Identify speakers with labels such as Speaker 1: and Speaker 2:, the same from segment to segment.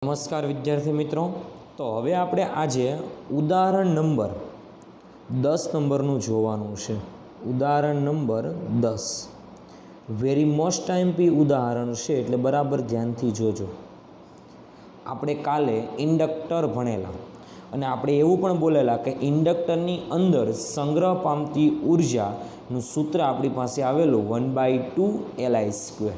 Speaker 1: નમસ્કાર વિદ્યાર્થી મિત્રો। તો હવે આપણે આજે ઉદાહરણ નંબર 10 નંબરનું જોવાનું છે। ઉદાહરણ નંબર 10 વેરી મોસ્ટ આઈએમપી ઉદાહરણ છે, એટલે બરાબર ધ્યાનથી જોજો। આપણે કાલે ઇન્ડક્ટર ભણેલા અને આપણે એવું પણ બોલેલા કે ઇન્ડક્ટરની અંદર સંગ્રહ પામતી ઉર્જાનું સૂત્ર આપણી પાસે આવેલું 1/2 Li²।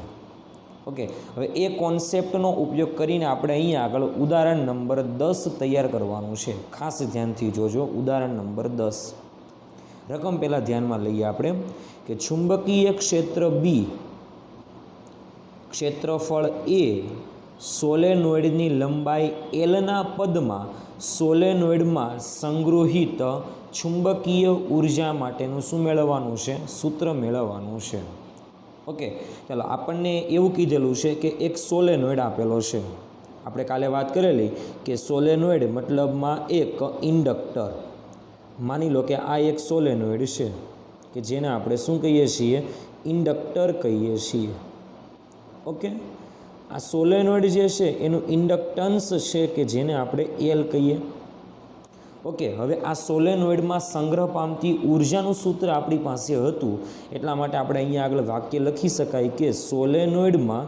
Speaker 1: ઓકે, હવે એ કોન્સેપ્ટનો ઉપયોગ કરીને આપણે અહીંયા આગળ ઉદાહરણ નંબર 10 તૈયાર કરવાનું છે। ખાસ ધ્યાનથી જોજો। ઉદાહરણ નંબર 10 રકમ પહેલાં ધ્યાનમાં લઈએ આપણે કે ચુંબકીય ક્ષેત્ર બી, ક્ષેત્રફળ એ, સોલેનોઇડની લંબાઈ એલના પદમાં સોલેનોઇડમાં સંગ્રહિત ચુંબકીય ઉર્જા માટેનું શું મેળવવાનું છે? સૂત્ર મેળવવાનું છે। ઓકે, ચાલો આપણને એવું કીધેલું છે કે એક સોલેનોઇડ આપેલો છે। આપણે કાલે વાત કરેલી કે સોલેનોઇડ મતલબમાં એક ઇન્ડક્ટર। માની લો કે આ એક સોલેનોઇડ છે કે જેને આપણે શું કહીએ છીએ? ઇન્ડક્ટર કહીએ છીએ। ઓકે, આ સોલેનોઇડ જે છે એનું ઇન્ડક્ટન્સ છે કે જેને આપણે એલ કહીએ। ઓકે, હવે આ સોલેનોઇડમાં સંગ્રહ પામતી ઉર્જાનું સૂત્ર આપણી પાસે હતું, એટલા માટે આપણે અહીંયા આગળ વાક્ય લખી શકાય કે સોલેનોઇડમાં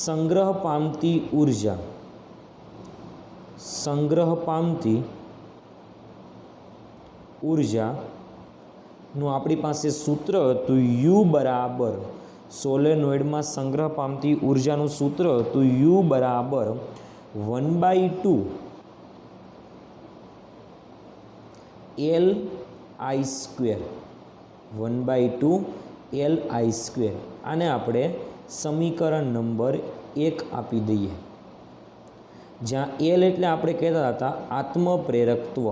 Speaker 1: સંગ્રહ પામતી ઉર્જાનું આપણી પાસે સૂત્ર હતું યુ બરાબર, સોલેનોઇડમાં સંગ્રહ પામતી ઉર્જાનું સૂત્ર હતું યુ બરાબર 1/2 Li²। 1/2 Li²। આને આપણે સમીકરણ નંબર 1 આપી દઈએ, જ્યાં એલ એટલે આપણે કહેતા હતા આત્મપ્રેરકત્વ।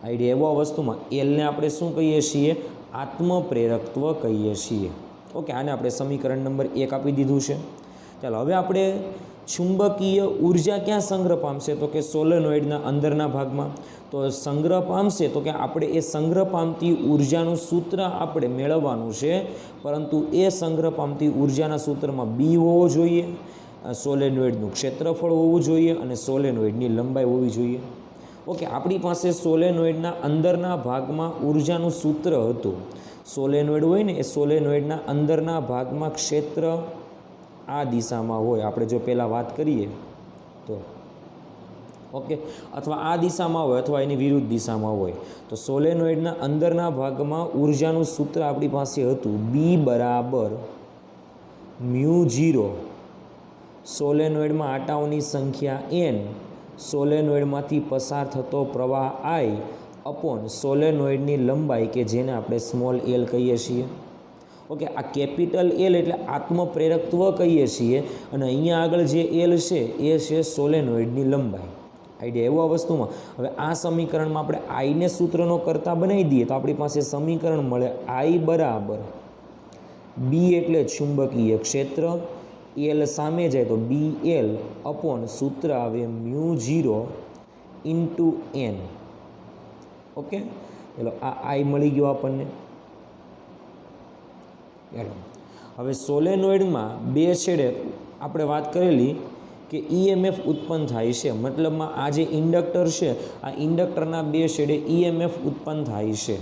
Speaker 1: આઈડિયા એવો વસ્તુમાં એલને આપણે શું કહીએ છીએ? આત્મપ્રેરકત્વ કહીએ છીએ। ઓકે, આને આપણે સમીકરણ નંબર 1 આપી દીધું છે। ચાલો હવે આપણે ચુંબકીય ઉર્જા ક્યાં સંગ્રહ પામશે? તો કે સોલેનોઇડના અંદરના ભાગમાં। તો સંગ્રહ પામશે તો કે આપણે એ સંગ્રહ પામતી ઉર્જાનું સૂત્ર આપણે મેળવવાનું છે, પરંતુ એ સંગ્રહ પામતી ઉર્જાના સૂત્રમાં બી હોવો જોઈએ, સોલેનોઇડનું ક્ષેત્રફળ હોવું જોઈએ અને સોલેનોઇડની લંબાઈ હોવી જોઈએ। ઓકે, આપણી પાસે સોલેનોઇડના અંદરના ભાગમાં ઉર્જાનું સૂત્ર હતું। સોલેનોઇડ હોય ને, એ સોલેનોઇડના અંદરના ભાગમાં ક્ષેત્ર આ દિશામાં હોય, આપણે જો પહેલાં વાત કરીએ તો ઓકે, અથવા આ દિશામાં હોય અથવા એની વિરુદ્ધ દિશામાં હોય। તો સોલેનોઇડના અંદરના ભાગમાં ઉર્જાનું સૂત્ર આપણી પાસે હતું બી બરાબર μ0, સોલેનોઇડમાં આટાઓની સંખ્યા n, સોલેનોઇડમાંથી પસાર થતો પ્રવાહ I અપોન સોલેનોઇડની લંબાઈ કે જેને આપણે સ્મોલ એલ કહીએ છીએ। ઓકે, આ કેપિટલ એલ એટલે આત્મપ્રેરકત્વ કહીએ છીએ, અને અહીંયા આગળ જે એલ છે એ છે સોલેનોઇડની લંબાઈ। આઈડિયા એવો આ વસ્તુમાં। હવે આ સમીકરણમાં આપણે આઈને સૂત્રનો કરતા બનાવી દઈએ તો આપણી પાસે સમીકરણ મળે I બરાબર બી એટલે ચુંબકીય ક્ષેત્ર, એલ સામે જાય તો બી એલ અપોન સૂત્ર આવે μ0 × n। ઓકે, ચલો આ I મળી ગયો આપણને। હવે સોલેનોઇડમાં બે છેડે આપણે વાત કરેલી કે EMF ઉત્પન્ન થાય છે, મતલબમાં આ જે ઇન્ડક્ટર છે આ ઇન્ડક્ટરના બે છેડે EMF ઉત્પન્ન થાય છે।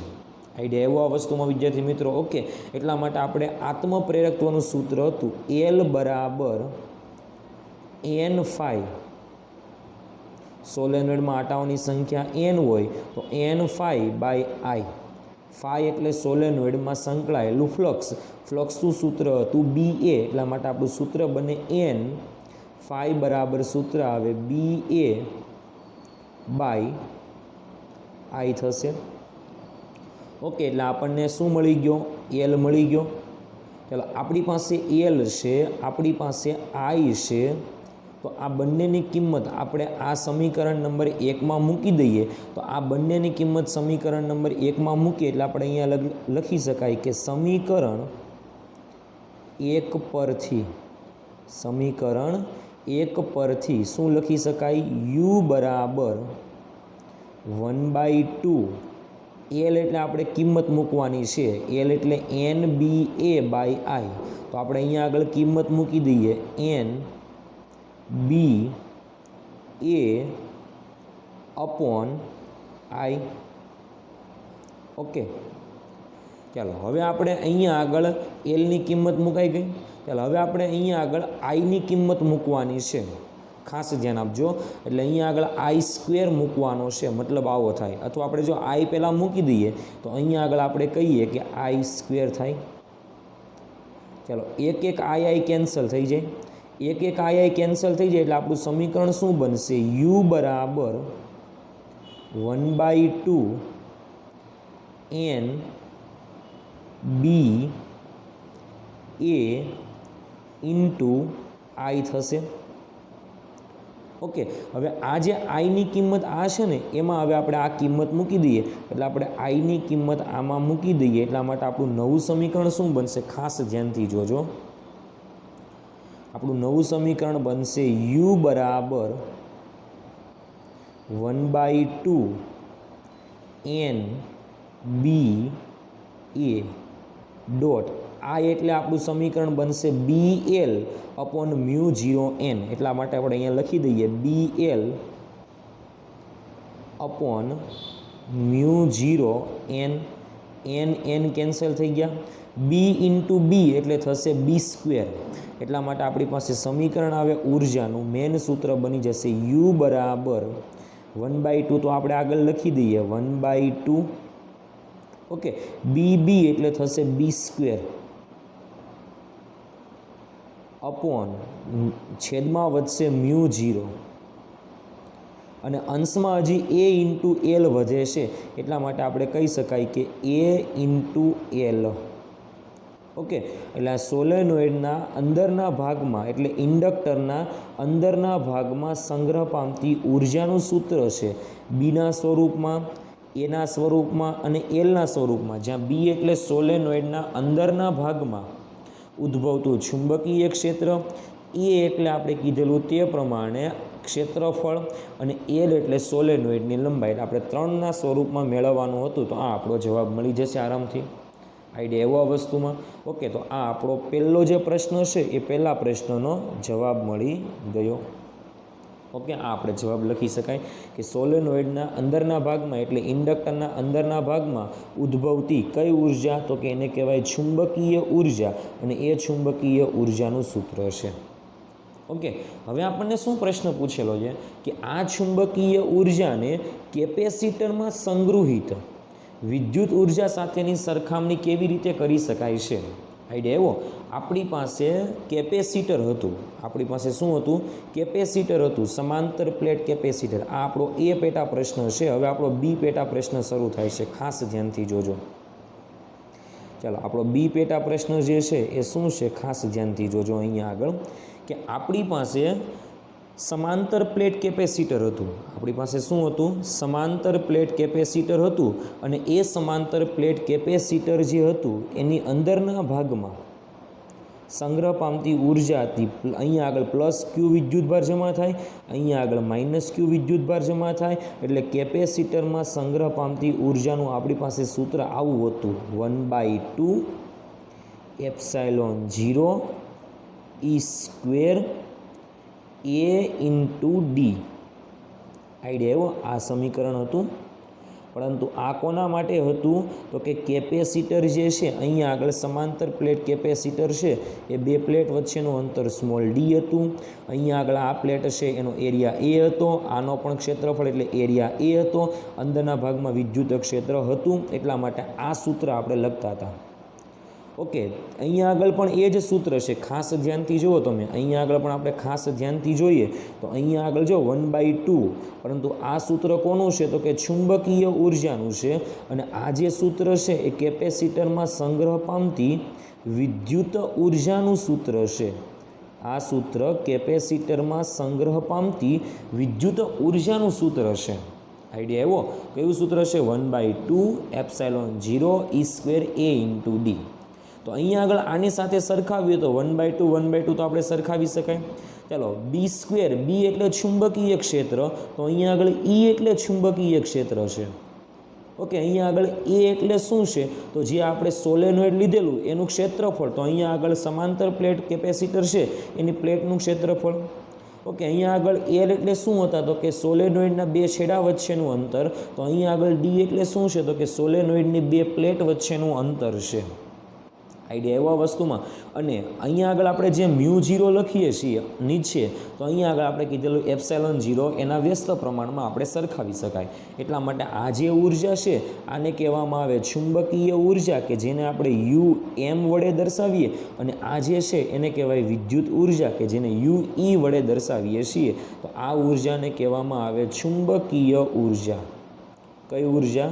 Speaker 1: આઈડિયા એવો આ વસ્તુમાં વિદ્યાર્થી મિત્રો। ઓકે, એટલા માટે આપણે આત્મપ્રેરકત્વનું સૂત્ર હતું એલ બરાબર n∅, સોલેનોઇડમાં આટાઓની સંખ્યા n હોય તો n∅/I। ફાઈ એટલે સોલેનોઇડમાં સંકળાયેલું ફ્લક્સ, ફ્લક્સનું સૂત્ર હતું BA, એટલા માટે આપણું સૂત્ર બને n, ફાઈ બરાબર સૂત્ર આવે BA/I થશે। ઓકે, એટલે આપણને શું મળી ગયો? એલ મળી ગયો। ચાલો, આપણી પાસે એલ છે, આપણી પાસે I છે, તો આ બંનેની કિંમત આપણે આ સમીકરણ નંબર 1માં મૂકી દઈએ તો આ બંનેની કિંમત સમીકરણ નંબર 1માં મૂકીએ એટલે આપણે અહીંયા લખી શકાય કે સમીકરણ 1 પરથી શું લખી શકાય? યુ બરાબર 1/2 એલ એટલે આપણે કિંમત મૂકવાની છે, એલ એટલે એન બી એ બાય આઈ, તો આપણે અહીંયા આગળ કિંમત મૂકી દઈએ N B A upon i. Okay, ચાલો હવે આપણે અહીંયા આગળ એલની કિંમત મુકાઈ ગઈ. ચાલો હવે આપણે અહીંયા આગળ આઈની કિંમત મૂકવાની છે, ખાસ ધ્યાન આપજો. એટલે અહીંયા આગળ આઈ સ્ક્વેર મૂકવાનો છે, મતલબ આવો થાય. અથવા આપણે જો આઈ પહેલાં મૂકી દઈએ તો અહીંયા આગળ આપણે કહીએ કે આઈ સ્ક્વેર થાય. ચાલો એક એક આઈ કેન્સલ થઈ જાય, એક એક આઈ કેન્સલ થઈ જાય એટલે આપણું સમીકરણ શું બનશે? યુ બરાબર 1/2 એન બી એ ઇન્ટુ આઈ થશે. ઓકે, હવે આ જે આઈની કિંમત આ છે ને એમાં હવે આપણે આ કિંમત મૂકી દઈએ એટલે આપણે આઈની કિંમત આમાં મૂકી દઈએ. એટલા માટે આપણું નવું સમીકરણ શું બનશે? ખાસ ધ્યાનથી જોજો. આપણું નવું સમીકરણ બનશે યુ બરાબર 1/2 એન બી એ ડોટ આ એટલે આપણું સમીકરણ બનશે B L upon mu 0 N. એટલા માટે આપણે અહીંયા લખી દઈએ B L upon mu 0 N. N N cancel થઈ ગયા, બી ઇન્ટુ બી એટલે થશે બી સ્ક્વેર. એટલા માટે આપણી પાસે સમીકરણ આવે ઉર્જાનું, મેન સૂત્ર બની જશે યુ બરાબર 1/2, તો આપણે આગળ લખી દઈએ 1/2. ઓકે, બી બી એટલે થશે બી સ્ક્વેર અપોન છેદમાં વધશે મ્યુ 0 અને અંશમાં હજી એ ઇન્ટુ એલ વધે છે. એટલા માટે આપણે કહી શકાય કે એ ઇન્ટુ એલ. ઓકે, એટલે આ સોલેનોઇડના અંદરના ભાગમાં એટલે ઇન્ડક્ટરના અંદરના ભાગમાં સંગ્રહ પામતી ઉર્જાનું સૂત્ર છે બીના સ્વરૂપમાં, એના સ્વરૂપમાં અને એલના સ્વરૂપમાં. જ્યાં બી એટલે સોલેનોઇડના અંદરના ભાગમાં ઉદ્ભવતું ચુંબકીય ક્ષેત્ર, એ એટલે આપણે કીધેલું તે પ્રમાણે ક્ષેત્રફળ અને એલ એટલે સોલેનોઇડની લંબાઈ. આપણે ત્રણના સ્વરૂપમાં મેળવવાનું હતું, તો આ આપણો જવાબ મળી જશે આરામથી. આઈડિયા એવો આ વસ્તુમાં. ઓકે, તો આ આપણો પહેલો જે પ્રશ્ન છે એ પહેલા પ્રશ્નનો જવાબ મળી ગયો. ઓકે, આ આપણે જવાબ લખી શકાય કે સોલેનોઇડના અંદરના ભાગમાં એટલે ઇન્ડક્ટરના અંદરના ભાગમાં ઉદ્ભવતી કઈ ઉર્જા? તો કે એને કહેવાય ચુંબકીય ઉર્જા, અને એ ચુંબકીય ઉર્જાનું સૂત્ર છે. ઓકે, હવે આપણને શું પ્રશ્ન પૂછેલો છે કે આ ચુંબકીય ઉર્જાને કેપેસિટરમાં સંગ્રહિત વિદ્યુત ઉર્જા સાથેની સરખામણી કેવી રીતે કરી શકાય છે? આઈડિયા એવો, આપણી પાસે કેપેસિટર હતું, આપણી પાસે શું હતું? કેપેસિટર હતું, સમાંતર પ્લેટ કેપેસિટર. આ આપણો એ પેટા પ્રશ્ન છે. હવે આપણો બી પેટા પ્રશ્ન શરૂ થાય છે, ખાસ ધ્યાનથી જોજો. ચાલો, આપણો બી પેટા પ્રશ્ન જે છે એ શું છે? ખાસ ધ્યાનથી જોજો અહીંયા આગળ કે આપણી પાસે સમાંતર પ્લેટ કેપેસિટર હતું. આપણી પાસે શું હતું? સમાંતર પ્લેટ કેપેસિટર હતું, અને એ સમાંતર પ્લેટ કેપેસિટર જે હતું એની અંદરના ભાગમાં સંગ્રહ પામતી ઉર્જા હતી. અહીંયા આગળ પ્લસ ક્યુ વિદ્યુતભાર જમા થાય, અહીંયા આગળ માઇનસ ક્યુ વિદ્યુતભાર જમા થાય. એટલે કેપેસિટરમાં સંગ્રહ પામતી ઉર્જાનું આપણી પાસે સૂત્ર આવું હતું 1/2 એપ્સાઇલોન 0 ઈ સ્ક્વેર એ ઇન્ટુ ડી. આઈડિયા એવો આ સમીકરણ હતું. પરંતુ આ કોના માટે હતું? તો કે કેપેસિટર જે છે અહીંયા આગળ સમાંતર પ્લેટ કેપેસિટર છે એ બે પ્લેટ વચ્ચેનું અંતર સ્મોલ ડી હતું. અહીંયા આગળ આ પ્લેટ છે એનો એરિયા એ હતો, આનો પણ ક્ષેત્રફળ એટલે એરિયા એ હતો, અંદરના ભાગમાં વિદ્યુત ક્ષેત્ર હતું. એટલા માટે આ સૂત્ર આપણે લખતા હતા. ઓકે, અહીંયા આગળ પણ એ જ સૂત્ર છે, ખાસ ધ્યાનથી જુઓ તમે. અહીંયા આગળ પણ આપણે ખાસ ધ્યાનથી જોઈએ તો અહીંયા આગળ જો 1/2, પરંતુ આ સૂત્ર કોનું છે? તો કે ચુંબકીય ઉર્જાનું છે. અને આ જે સૂત્ર છે એ કેપેસિટરમાં સંગ્રહ પામતી વિદ્યુત ઉર્જાનું સૂત્ર છે. આ સૂત્ર કેપેસિટરમાં સંગ્રહ પામતી વિદ્યુત ઉર્જાનું સૂત્ર છે. આઈડિયા એવો કયું સૂત્ર છે? 1/2 એપ્સાઇલોન 0 ઈ સ્ક્વેર એ ઇન્ટુ ડી. તો અહીંયા આગળ આની સાથે સરખાવીએ તો 1/2 તો આપણે સરખાવી શકાય. ચાલો, બી સ્ક્વેર, બી એટલે ચુંબકીય ક્ષેત્ર, તો અહીંયા આગળ ઈ એટલે ચુંબકીય ક્ષેત્ર છે. ઓકે, અહીંયા આગળ એ એટલે શું છે? તો જે આપણે સોલેનોઇડ લીધેલું એનું ક્ષેત્રફળ, તો અહીંયા આગળ સમાંતર પ્લેટ કેપેસિટર છે એની પ્લેટનું ક્ષેત્રફળ. ઓકે, અહીંયા આગળ એલ એટલે શું હતા? તો કે સોલેનોઇડના બે છેડા વચ્ચેનું અંતર. તો અહીંયા આગળ ડી એટલે શું છે? તો કે સોલેનોઇડની બે પ્લેટ વચ્ચેનું અંતર છે. આઈડિયા એવા વસ્તુમાં. અને અહીંયા આગળ આપણે જે μ0 લખીએ છીએ નીચે, તો અહીંયા આગળ આપણે કીધેલું ε0 એના વ્યસ્ત પ્રમાણમાં આપણે સરખાવી શકાય. એટલા માટે આ જે ઉર્જા છે આને કહેવામાં આવે ચુંબકીય ઉર્જા, કે જેને આપણે UM વડે દર્શાવીએ. અને આ જે છે એને કહેવાય વિદ્યુત ઉર્જા, કે જેને UE વડે દર્શાવીએ છીએ. તો આ ઉર્જાને કહેવામાં આવે ચુંબકીય ઉર્જા. કઈ ઉર્જા?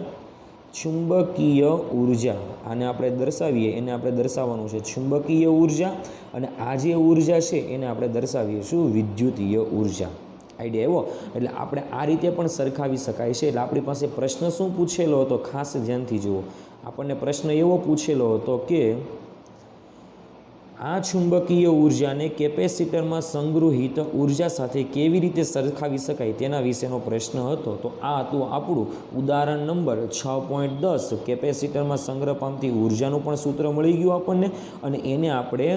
Speaker 1: ચુંબકીય ઉર્જા. આને આપણે દર્શાવીએ, એને આપણે દર્શાવવાનું છે ચુંબકીય ઉર્જા. અને આ જે ઉર્જા છે એને આપણે દર્શાવીએ શું? વિદ્યુતીય ઉર્જા. આઈડિયા એવો. એટલે આપણે આ રીતે પણ સરખાવી શકાય છે. એટલે આપણી પાસે પ્રશ્ન શું પૂછેલો હતો? ખાસ ધ્યાનથી જુઓ. આપણને પ્રશ્ન એવો પૂછેલો હતો કે આ ચુંબકીય ઉર્જાને કેપેસિટરમાં સંગ્રહિત ઉર્જા સાથે કેવી રીતે સરખાવી શકાય તેના વિશેનો પ્રશ્ન હતો. તો આ હતું આપણું ઉદાહરણ નંબર 6.10. કેપેસિટરમાં સંગ્રહ પામતી ઉર્જાનું પણ સૂત્ર મળી ગયું આપણને, અને એને આપણે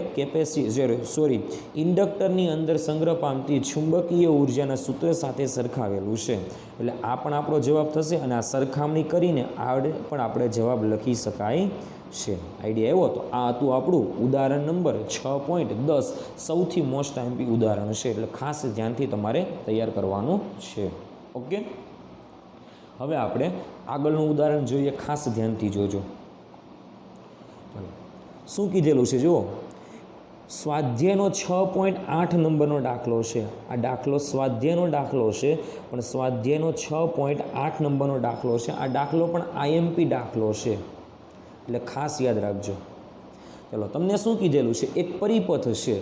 Speaker 1: ઇન્ડક્ટરની અંદર સંગ્રહ પામતી ચુંબકીય ઉર્જાના સૂત્ર સાથે સરખાવેલું છે. એટલે આ પણ આપણો જવાબ થશે, અને આ સરખામણી કરીને આવડે પણ આપણે જવાબ લખી શકાય છે. આઈડિયા એવો. તો આ હતું આપણું ઉદાહરણ નંબર 6.10. સૌથી મોસ્ટ આઈએમપી ઉદાહરણ છે, એટલે ખાસ ધ્યાનથી તમારે તૈયાર કરવાનું છે. ઓકે, હવે આપણે આગળનું ઉદાહરણ જોઈએ. ખાસ ધ્યાનથી જોજો. શું કીધેલું છે જુઓ. સ્વાધ્યાયનો 6.8 નંબરનો દાખલો છે. આ દાખલો સ્વાધ્યાયનો દાખલો છે, પણ સ્વાધ્યાયનો 6.8 નંબરનો દાખલો છે. આ દાખલો પણ આઈએમપી દાખલો છે, એટલે ખાસ યાદ રાખજો. ચલો, તમને શું કીધેલું છે? એક પરિપથ છે.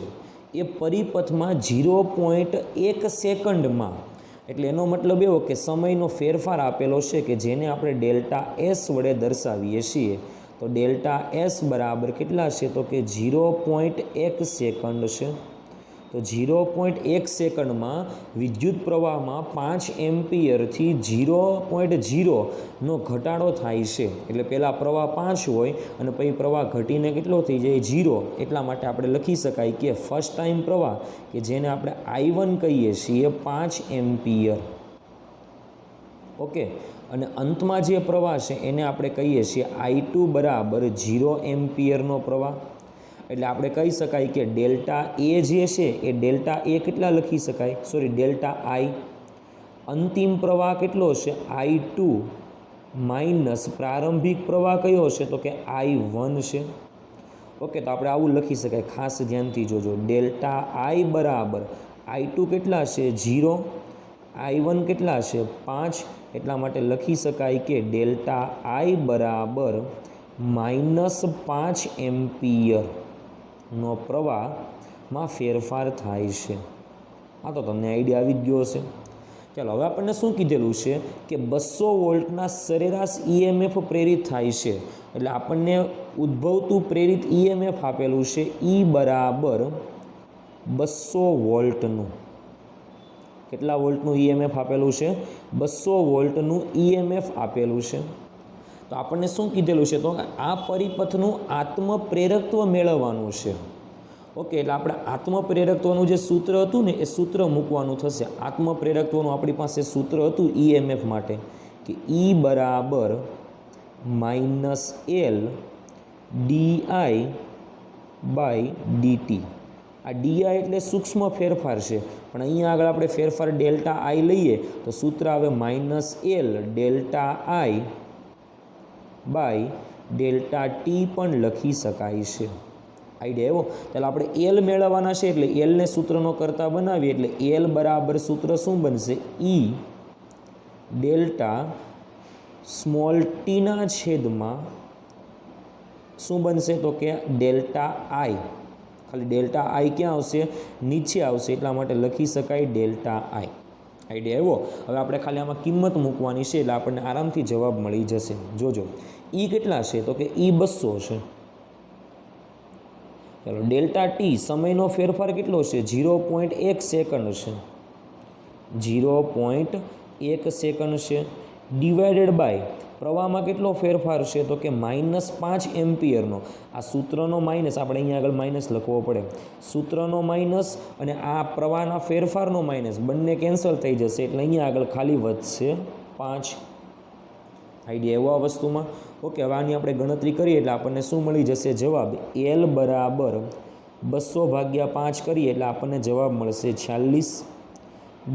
Speaker 1: એ પરિપથમાં 0.1 સેકન્ડમાં, એટલે એનો મતલબ એવો કે સમયનો ફેરફાર આપેલો છે, કે જેને આપણે ડેલ્ટા એસ વડે દર્શાવીએ છીએ. તો ડેલ્ટા એસ બરાબર કેટલા છે? તો કે 0.1 સેકન્ડ છે. તો 0.1 સેકન્ડમાં વિદ્યુત પ્રવાહમાં 5 એમ્પિયરથી 0.0નો ઘટાડો થાય છે. એટલે પહેલાં પ્રવાહ 5 હોય અને પછી પ્રવાહ ઘટીને કેટલો થઈ જાય? 0. એટલા માટે આપણે લખી શકાય કે ફર્સ્ટ ટાઈમ પ્રવાહ, કે જેને આપણે I1 કહીએ છીએ, 5 એમ્પિયર. ઓકે, અને અંતમાં જે પ્રવાહ છે એને આપણે કહીએ છીએ I2 બરાબર 0 એમ્પિયરનો પ્રવાહ. એટલે આપણે કહી શકાય કે ડેલ્ટા એ જે છે એ ડેલ્ટા એ કેટલા લખી શકાય? ડેલ્ટા આઈ. અંતિમ પ્રવાહ કેટલો છે? I2 માઇનસ પ્રારંભિક પ્રવાહ કયો છે? તો કે I1 છે. ઓકે, તો આપણે આવું લખી શકાય. ખાસ ધ્યાનથી જોજો. ડેલ્ટા આઈ બરાબર I2 કેટલા છે? 0. I1 કેટલા છે? 5. એટલા માટે લખી શકાય કે ડેલ્ટા આઈ બરાબર -5 એમ્પિયર નો પ્રવાહમાં ફેરફાર થાય છે. હા, તો તમને આઈડિયા આવી જ ગયો હશે. ચાલો, હવે આપણને શું કીધેલું છે? કે 200 વોલ્ટના સરેરાશ EMF પ્રેરિત થાય છે. એટલે આપણને ઉદ્ભવતું પ્રેરિત EMF આપેલું છે E બરાબર 200 વોલ્ટનું. કેટલા વોલ્ટનું EMF આપેલું છે? 200 વોલ્ટનું EMF આપેલું છે. તો આપણને શું કીધેલું છે? તો આ પરિપથનું આત્મપ્રેરકત્વ મેળવવાનું છે. ઓકે, એટલે આપણે આત્મપ્રેરકત્વનું જે સૂત્ર હતું ને એ સૂત્ર મૂકવાનું થશે. આત્મપ્રેરકત્વનું આપણી પાસે સૂત્ર હતું EMF માટે, કે E બરાબર -L DI/dt. આ DI એટલે સૂક્ષ્મ ફેરફાર છે, પણ અહીંયા આગળ આપણે ફેરફાર ડેલ્ટા I લઈએ તો સૂત્ર આવે -L ડેલ્ટા I/ΔT પણ લખી શકાય છે. આઈડિયા એવો. ચાલો, આપણે L મેળવવાના છે, એટલે Lને સૂત્રનો કરતા બનાવીએ. એટલે L બરાબર સૂત્ર શું બનશે? E ડેલ્ટા સ્મોલ ટીના છેદમાં શું બનશે? તો કે ડેલ્ટા I. ખાલી ડેલ્ટા I ક્યાં આવશે? નીચે આવશે. એટલા માટે લખી શકાય ડેલ્ટા I. આઈડિયા એવો. હવે આપણે ખાલી આમાં કિંમત મૂકવાની છે, એટલે આપણને આરામથી જવાબ મળી જશે. જોજો, E કેટલા છે? તો કે E 200 છે. ચાલો, ડેલ્ટા ટી સમયનો ફેરફાર કેટલો છે? 0.1 સેકન્ડ છે. 0.1 સેકન્ડ છે. ડિવાઇડેડ બાય પ્રવાહમાં કેટલો ફેરફાર છે તો કે -5 એમ્પિયરનો. આ સૂત્રનો માઇનસ, આપણે અહીંયા આગળ માઇનસ લખવો પડે, સૂત્રનો માઇનસ અને આ પ્રવાહના ફેરફારનો માઇનસ બંને કેન્સલ થઈ જશે એટલે અહીંયા આગળ ખાલી વધશે 5. આઈડિયા એવો આ વસ્તુમાં. ઓકે, હવે આની આપણે ગણતરી કરીએ એટલે આપણને શું મળી જશે જવાબ? L બરાબર 200/5 કરીએ એટલે આપણને જવાબ મળશે 46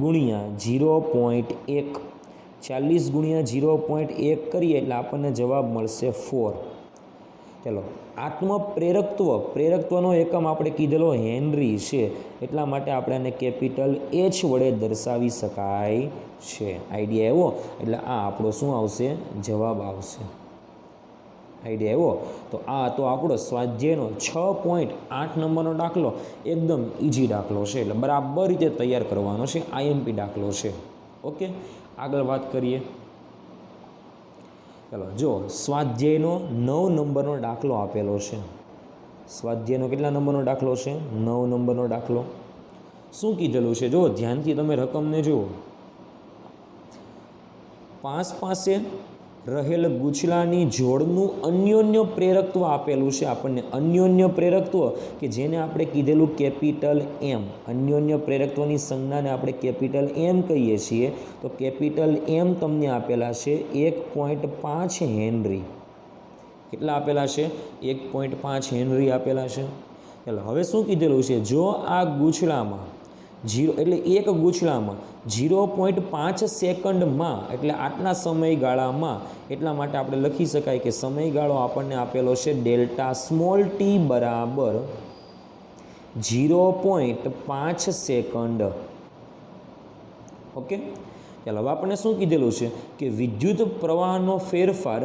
Speaker 1: ગુણ્યા 0.1. 40 ગુણ્યા 0.1 કરીએ એટલે આપણને જવાબ મળશે 4. ચાલો, પ્રેરકત્વનો એકમ આપણે કીધેલો હેનરી છે એટલા માટે આપણે આને કેપિટલ H વડે દર્શાવી શકાય છે. આઈડિયા એવો, એટલે આ આપણો શું આવશે? જવાબ આવશે. આઈડિયા એવો. તો આ તો આપણો સ્વાધ્યાયનો 6.8 નંબરનો દાખલો એકદમ ઇઝી દાખલો છે, એટલે બરાબર રીતે તૈયાર કરવાનો છે. આઈએમપી દાખલો છે. ઓકે, આગળ વાત કરીએ. ચાલો, જો સ્વાધ્યાયનો 9 નંબરનો દાખલો આપેલો છે. સ્વાધ્યાયનો કેટલા નંબરનો દાખલો છે? 9 નંબરનો દાખલો. શું કીધેલું છે? જો ધ્યાનથી તમે રકમને જુઓ. 5 પાસે રહેલ ગુછલાની જોડનું અન્યોન્ય પ્રેરકત્વ આપેલું છે આપણને. અન્યોન્ય પ્રેરકત્વ કે જેને આપણે કીધેલું કેપિટલ M. અન્યોન્ય પ્રેરકત્વની સંજ્ઞાને આપણે કેપિટલ M કહીએ છીએ. તો કેપિટલ M તમને આપેલા છે 1.5 હેનરી. કેટલા આપેલા છે? 1.5 હેનરી આપેલા છે. ચાલો, હવે શું કીધેલું છે? જો આ ગુછલામાં એટલે એક ગુછલામાં 0.5 સેકન્ડમાં એટલે આટલા સમયગાળામાં, એટલા માટે આપણે લખી શકાય કે સમયગાળો આપણને આપેલો છે ડેલ્ટા સ્મોલ ટી બરાબર 0.5 સેકન્ડ. ઓકે, ચાલો, હવે આપણને શું કીધેલું છે કે વિદ્યુત પ્રવાહનો ફેરફાર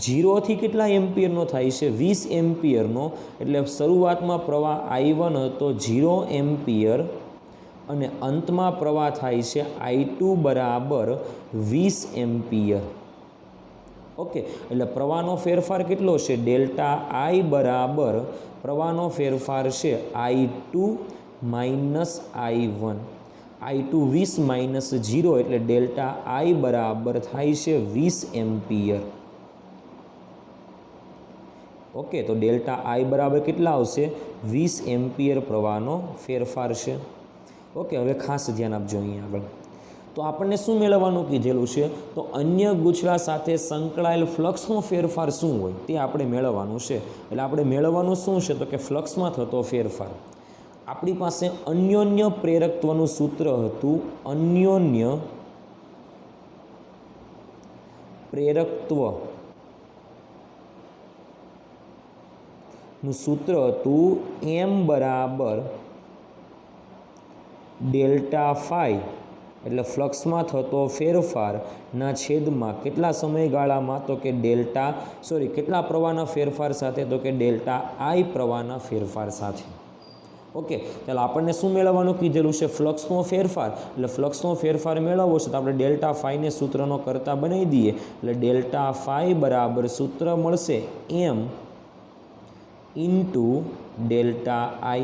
Speaker 1: 0 થી કેટલા એમ્પિયરનો થાય છે? 20 એમ્પિયરનો. એટલે શરૂઆતમાં પ્રવાહ I1 હતો 0 એમ્પિયર અને અંતમાં પ્રવાહ થાય છે I2 બરાબર 20 એમ્પિયર. ઓકે, એટલે પ્રવાહનો ફેરફાર કેટલો છે? ડેલ્ટા I બરાબર પ્રવાહનો ફેરફાર છે I2 minus I1. I2 20 minus 0 એટલે ડેલ્ટા I બરાબર થાય છે 20 એમ્પિયર. ઓકે, તો ડેલ્ટા I બરાબર કેટલા આવશે? 20 એમ્પિયર પ્રવાહનો ફેરફાર છે. ઓકે, હવે ખાસ ધ્યાન આપજો અહીંયા આગળ. તો આપણને શું મેળવવાનું કીધેલું છે? તો અન્ય ગુછલા સાથે સંકળાયેલ ફ્લક્સનો ફેરફાર શું હોય તે આપણે મેળવવાનું છે. એટલે આપણે મેળવવાનું શું છે? તો કે ફ્લક્સમાં થતો ફેરફાર. આપણી પાસે અન્યોન્ય પ્રેરકત્વનું સૂત્ર હતું. અન્યોન્ય પ્રેરકત્વનું સૂત્ર હતું M બરાબર ડેલ્ટા ફાઈ, એટલે ફ્લક્સમાં થતો ફેરફારના છેદમાં કેટલા સમયગાળામાં? તો કે કેટલા પ્રવાહના ફેરફાર સાથે? તો કે ડેલ્ટા I પ્રવાહના ફેરફાર સાથે. ઓકે, ચાલો, આપણને શું મેળવવાનું કીધેલું છે? ફ્લક્સનો ફેરફાર. એટલે ફ્લક્સનો ફેરફાર મેળવવો છે તો આપણે ડેલ્ટા ફાઈને સૂત્રનો કરતા બનાવી દઈએ. એટલે ડેલ્ટા ફાઈ બરાબર સૂત્ર મળશે M ઇન્ટુ ડેલ્ટા I.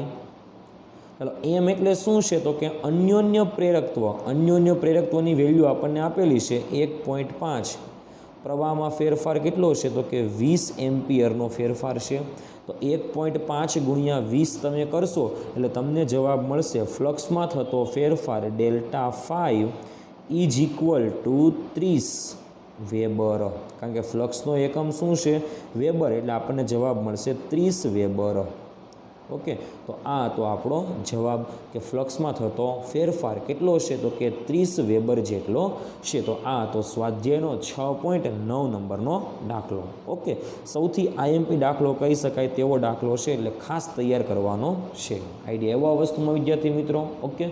Speaker 1: ચાલો, M એટલે શું છે? તો કે અન્યોન્ય પ્રેરકત્વ. અન્યોન્ય પ્રેરકત્વની વેલ્યુ આપણને આપેલી છે 1.5. પ્રવાહમાં ફેરફાર કેટલો છે? તો કે 20 એમ્પિયરનો ફેરફાર છે. તો 1.5 ગુણ્યા 20 તમે કરશો એટલે તમને જવાબ મળશે ફ્લક્સમાં થતો ફેરફાર delta 5 is equal to 30 weber. કારણ કે ફ્લક્સનો એકમ શું છે? વેબર. એટલે આપણને જવાબ મળશે 30 વેબર. ઓકે, તો આ તો આપણો જવાબ કે ફ્લક્સમાં થતો ફેરફાર કેટલો છે? તો કે 30 વેબર જેટલો છે. તો આ તો સ્વાધ્યાયનો 6.9 નંબરનો દાખલો. ઓકે, સૌથી આઈએમપી દાખલો કહી શકાય તેવો દાખલો છે, એટલે ખાસ તૈયાર કરવાનો છે. આઈડિયા એવો વસ્તુમાં વિદ્યાર્થી મિત્રો. ઓકે.